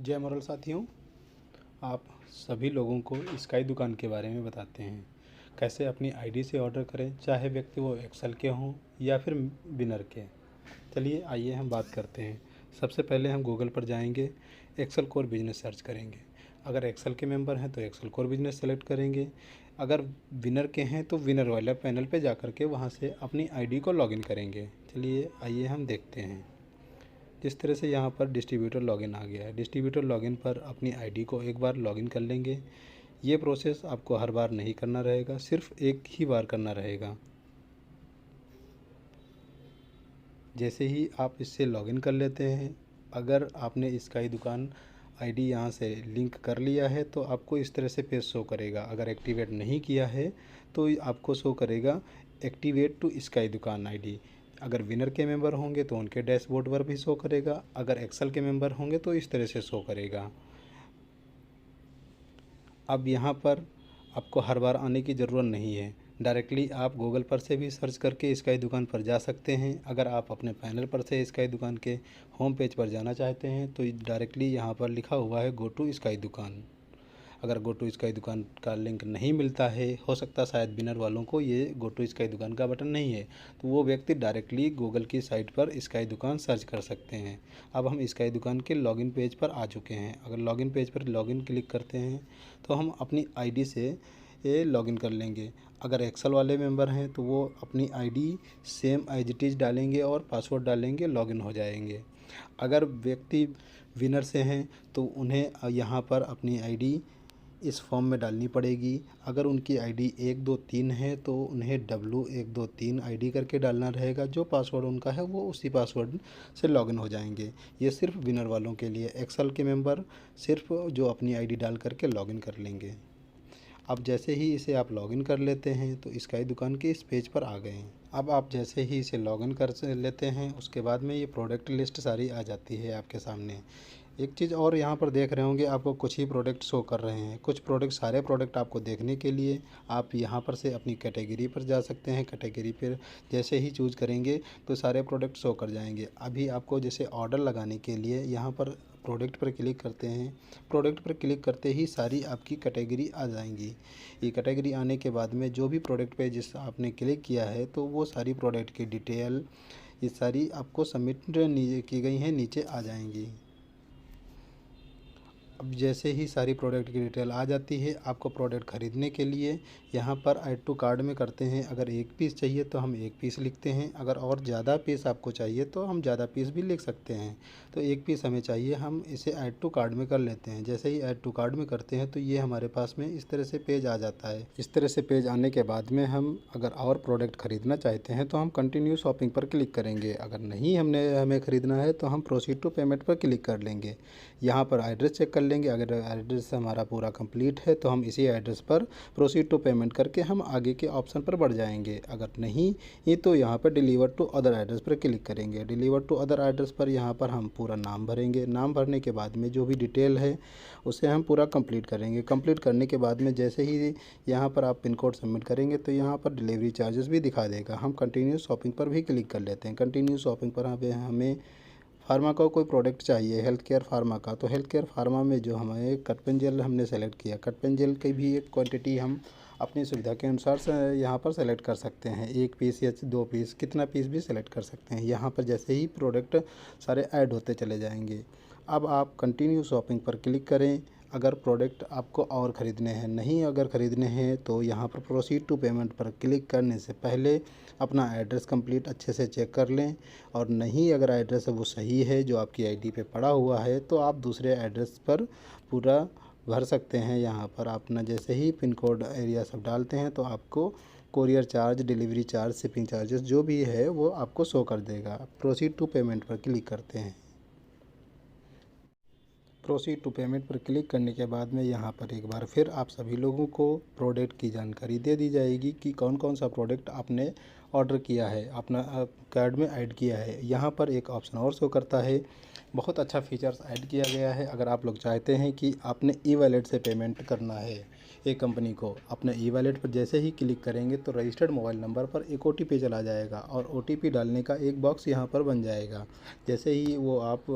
जय मोरल साथियों, आप सभी लोगों को स्काई दुकान के बारे में बताते हैं। कैसे अपनी आईडी से ऑर्डर करें, चाहे व्यक्ति वो एक्सेल के हों या फिर विनर के। चलिए आइए हम बात करते हैं। सबसे पहले हम गूगल पर जाएंगे, एक्सेल कोर बिजनेस सर्च करेंगे। अगर एक्सेल के मेंबर हैं तो एक्सेल कोर बिजनेस सेलेक्ट करेंगे। अगर विनर के हैं तो विनर वाला पैनल पे जा कर के वहाँ से अपनी आईडी को लॉगिन करेंगे। चलिए आइए हम देखते हैं। जिस तरह से यहाँ पर डिस्ट्रीब्यूटर लॉगिन आ गया है, डिस्ट्रीब्यूटर लॉगिन पर अपनी आईडी को एक बार लॉगिन कर लेंगे। ये प्रोसेस आपको हर बार नहीं करना रहेगा, सिर्फ एक ही बार करना रहेगा। जैसे ही आप इससे लॉगिन कर लेते हैं, अगर आपने स्काई दुकान आईडी यहाँ से लिंक कर लिया है तो आपको इस तरह से पेज शो करेगा। अगर एक्टिवेट नहीं किया है तो आपको शो करेगा एक्टिवेट टू स्काई दुकान आईडी। अगर विनर के मेंबर होंगे तो उनके डैशबोर्ड पर भी शो करेगा, अगर एक्सेल के मेंबर होंगे तो इस तरह से शो करेगा। अब यहाँ पर आपको हर बार आने की ज़रूरत नहीं है, डायरेक्टली आप गूगल पर से भी सर्च करके स्काई दुकान पर जा सकते हैं। अगर आप अपने पैनल पर से स्काई दुकान के होम पेज पर जाना चाहते हैं तो डायरेक्टली यहाँ पर लिखा हुआ है गो टू स्काई दुकान। अगर गो टू स्काई दुकान का लिंक नहीं मिलता है, हो सकता शायद विनर वालों को ये गो टू स्काई दुकान का बटन नहीं है, तो वो व्यक्ति डायरेक्टली गूगल की साइट पर स्काई दुकान सर्च कर सकते हैं। अब हम स्काई दुकान के लॉगिन पेज पर आ चुके हैं। अगर लॉगिन पेज पर लॉगिन क्लिक करते हैं तो हम अपनी आईडी से ये लॉगिन कर लेंगे। अगर एक्सेल वाले मेंबर हैं तो वो अपनी ID same as it is डालेंगे और पासवर्ड डालेंगे, लॉगिन हो जाएंगे। अगर व्यक्ति विनर से हैं तो उन्हें यहाँ पर अपनी आईडी इस फॉर्म में डालनी पड़ेगी। अगर उनकी आईडी 123 है तो उन्हें W123 आईडी करके डालना रहेगा। जो पासवर्ड उनका है वो उसी पासवर्ड से लॉगिन हो जाएंगे। ये सिर्फ विनर वालों के लिए, एक्सेल के मेंबर सिर्फ जो अपनी आईडी डाल करके लॉगिन कर लेंगे। अब जैसे ही इसे आप लॉगिन कर लेते हैं तो स्काई दुकान के इस पेज पर आ गए हैं। अब आप जैसे ही इसे लॉगिन कर लेते हैं उसके बाद में ये प्रोडक्ट लिस्ट सारी आ जाती है आपके सामने। एक चीज़ और यहाँ पर देख रहे होंगे, आपको कुछ ही प्रोडक्ट शो कर रहे हैं। कुछ प्रोडक्ट, सारे प्रोडक्ट आपको देखने के लिए आप यहाँ पर से अपनी कैटेगरी पर जा सकते हैं। कैटेगरी पर जैसे ही चूज़ करेंगे तो सारे प्रोडक्ट शो कर जाएंगे। अभी आपको जैसे ऑर्डर लगाने के लिए यहाँ पर प्रोडक्ट पर क्लिक करते हैं। प्रोडक्ट पर क्लिक करते ही सारी आपकी कैटेगरी आ जाएंगी। ये कैटेगरी आने के बाद में जो भी प्रोडक्ट पे जिस आपने क्लिक किया है तो वो सारी प्रोडक्ट की डिटेल ये सारी आपको सबमिट की गई हैं, नीचे आ जाएंगी। अब जैसे ही सारी प्रोडक्ट की डिटेल आ जाती है, आपको प्रोडक्ट ख़रीदने के लिए यहाँ पर ऐड टू कार्ट में करते हैं। अगर एक पीस चाहिए तो हम एक पीस लिखते हैं, अगर और ज़्यादा पीस आपको चाहिए तो हम ज़्यादा पीस भी लिख सकते हैं। तो एक पीस हमें चाहिए, हम इसे ऐड टू कार्ट में कर लेते हैं। जैसे ही ऐड टू कार्ट में करते हैं तो ये हमारे पास में इस तरह से पेज आ जाता है। इस तरह से पेज आने के बाद में हम अगर और प्रोडक्ट ख़रीदना चाहते हैं तो हम कंटिन्यू शॉपिंग पर क्लिक करेंगे। अगर नहीं हमें ख़रीदना है तो हम प्रोसीड टू पेमेंट पर क्लिक कर लेंगे। यहाँ पर एड्रेस चेक कर लेंगे। अगर एड्रेस हमारा पूरा कंप्लीट है तो हम इसी एड्रेस पर प्रोसीड टू पेमेंट करके हम आगे के ऑप्शन पर बढ़ जाएंगे। अगर नहीं ये तो यहाँ पर डिलीवर टू अदर एड्रेस पर क्लिक करेंगे। डिलीवर टू अदर एड्रेस पर यहाँ पर हम पूरा नाम भरेंगे। नाम भरने के बाद में जो भी डिटेल है उसे हम पूरा कंप्लीट करेंगे। कंप्लीट करने के बाद में जैसे ही यहाँ पर आप पिन कोड सबमिट करेंगे तो यहाँ पर डिलीवरी चार्जेस भी दिखा देगा। हम कंटिन्यू शॉपिंग पर भी क्लिक कर लेते हैं। कंटिन्यू शॉपिंग पर हमें फार्मा का कोई प्रोडक्ट चाहिए, हेल्थ केयर फार्मा का, तो हेल्थ केयर फार्मा में जो हमें कट पेन जेल हमने सेलेक्ट किया, कट पेन जेल की भी एक क्वांटिटी हम अपनी सुविधा के अनुसार से यहाँ पर सेलेक्ट कर सकते हैं। एक पीस या 2 पीस, कितना पीस भी सेलेक्ट कर सकते हैं। यहाँ पर जैसे ही प्रोडक्ट सारे ऐड होते चले जाएंगे। अब आप कंटिन्यू शॉपिंग पर क्लिक करें। अगर प्रोडक्ट आपको और ख़रीदने हैं, नहीं अगर ख़रीदने हैं तो यहाँ पर प्रोसीड टू पेमेंट पर क्लिक करने से पहले अपना एड्रेस कंप्लीट अच्छे से चेक कर लें। और नहीं अगर एड्रेस वो सही है जो आपकी आईडी पे पड़ा हुआ है तो आप दूसरे एड्रेस पर पूरा भर सकते हैं। यहाँ पर अपना जैसे ही पिन कोड एरिया सब डालते हैं तो आपको courier charge, delivery charge, shipping charges जो भी है वो आपको शो कर देगा। प्रोसीड टू पेमेंट पर क्लिक करते हैं। प्रोसीड टू पेमेंट पर क्लिक करने के बाद में यहाँ पर एक बार फिर आप सभी लोगों को प्रोडक्ट की जानकारी दे दी जाएगी कि कौन कौन सा प्रोडक्ट आपने ऑर्डर किया है, अपना कार्ड में ऐड किया है। यहाँ पर एक ऑप्शन और शो करता है, बहुत अच्छा फीचर्स ऐड किया गया है। अगर आप लोग चाहते हैं कि आपने ई वॉलेट से पेमेंट करना है, एक कंपनी को। अपने ई वॉलेट पर जैसे ही क्लिक करेंगे तो रजिस्टर्ड मोबाइल नंबर पर एक OTP चला जाएगा और OTP डालने का एक बॉक्स यहाँ पर बन जाएगा। जैसे ही वो आप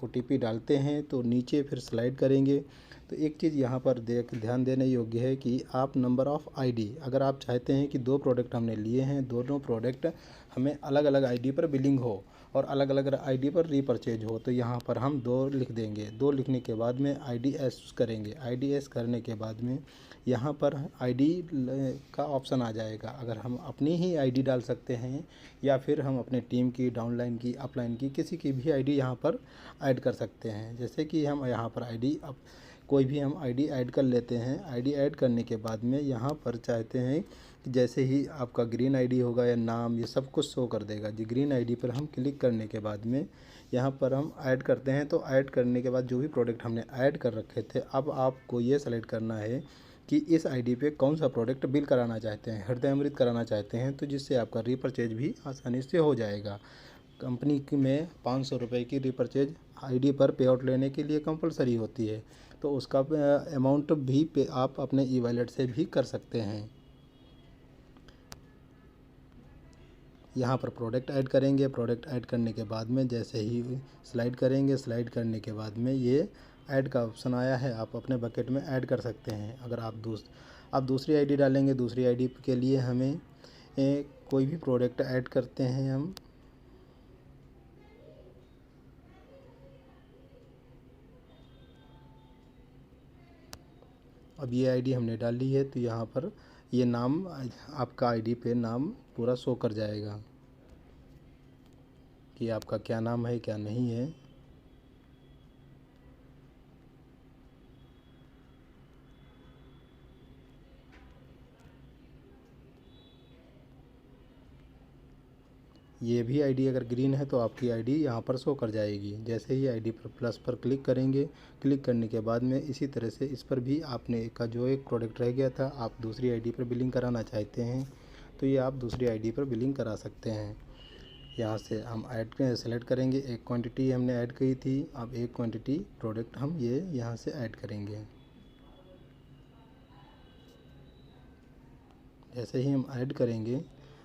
OTP डालते हैं तो नीचे फिर स्लाइड करेंगे तो एक चीज़ यहाँ पर ध्यान देने योग्य है कि आप नंबर ऑफ़ ID, अगर आप चाहते हैं कि 2 प्रोडक्ट हमने लिए हैं, दोनों प्रोडक्ट हमें अलग अलग ID पर बिलिंग हो और अलग अलग ID पर रीपरचेज हो, तो यहाँ पर हम 2 लिख देंगे। 2 लिखने के बाद में IDS करेंगे। IDS करने के बाद में यहाँ पर ID का ऑप्शन आ जाएगा। अगर हम अपनी ही ID डाल सकते हैं या फिर हम अपने टीम की, डाउनलाइन की, अपलाइन की, किसी की भी ID यहाँ पर ऐड कर सकते हैं। जैसे कि हम यहाँ पर ID कोई भी हम ID ऐड कर लेते हैं। ID ऐड करने के बाद में यहाँ पर चाहते हैं कि जैसे ही आपका ग्रीन ID होगा या नाम, ये सब कुछ शो कर देगा जी। ग्रीन ID पर हम क्लिक करने के बाद में यहाँ पर हम ऐड करते हैं। तो ऐड करने के बाद जो भी प्रोडक्ट हमने ऐड कर रखे थे, अब आपको ये सेलेक्ट करना है कि इस ID पे कौन सा प्रोडक्ट बिल कराना चाहते हैं। हृदय अमृत कराना चाहते हैं तो जिससे आपका रीपरचेज भी आसानी से हो जाएगा। कंपनी में 500 रुपये की रीपरचेज ID पर पे आउट लेने के लिए कंपलसरी होती है, तो उसका अमाउंट भी पे आप अपने ई वॉलेट से भी कर सकते हैं। यहाँ पर प्रोडक्ट ऐड करेंगे। प्रोडक्ट ऐड करने के बाद में जैसे ही स्लाइड करेंगे, स्लाइड करने के बाद में ये ऐड का ऑप्शन आया है, आप अपने बकेट में ऐड कर सकते हैं। अगर आप दूसरी ID डालेंगे, दूसरी ID के लिए हमें कोई भी प्रोडक्ट ऐड करते हैं हम। अब ये ID हमने डाल ली है तो यहाँ पर ये नाम, आपका ID पे नाम पूरा शो कर जाएगा कि आपका क्या नाम है, क्या नहीं है। ये भी ID अगर ग्रीन है तो आपकी ID यहाँ पर शो कर जाएगी। जैसे ही ID पर प्लस पर क्लिक करेंगे, क्लिक करने के बाद में इसी तरह से इस पर भी आपने का जो एक प्रोडक्ट रह गया था, आप दूसरी ID पर बिलिंग कराना चाहते हैं तो ये आप दूसरी ID पर बिलिंग करा सकते हैं। यहाँ से हम ऐड सेलेक्ट करेंगे। एक क्वांटिटी हमने ऐड की थी, अब एक क्वांटिटी प्रोडक्ट हम ये यहाँ से ऐड करेंगे। जैसे ही हम ऐड करेंगे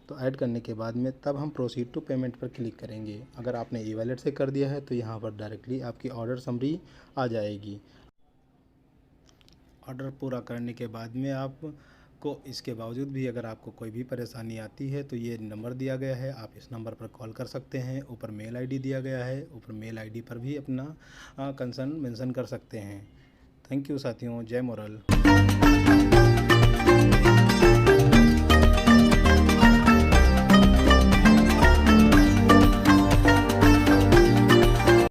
तो ऐड करने के बाद में तब हम प्रोसीड टू पेमेंट पर क्लिक करेंगे। अगर आपने ई वॉलेट से कर दिया है तो यहाँ पर डायरेक्टली आपकी ऑर्डर समरी आ जाएगी। ऑर्डर पूरा करने के बाद में आपको इसके बावजूद भी अगर आपको कोई भी परेशानी आती है तो ये नंबर दिया गया है, आप इस नंबर पर कॉल कर सकते हैं। ऊपर मेल ID दिया गया है, ऊपर मेल ID पर भी अपना कंसर्न मेंशन कर सकते हैं। थैंक यू साथियों, जय मोरल।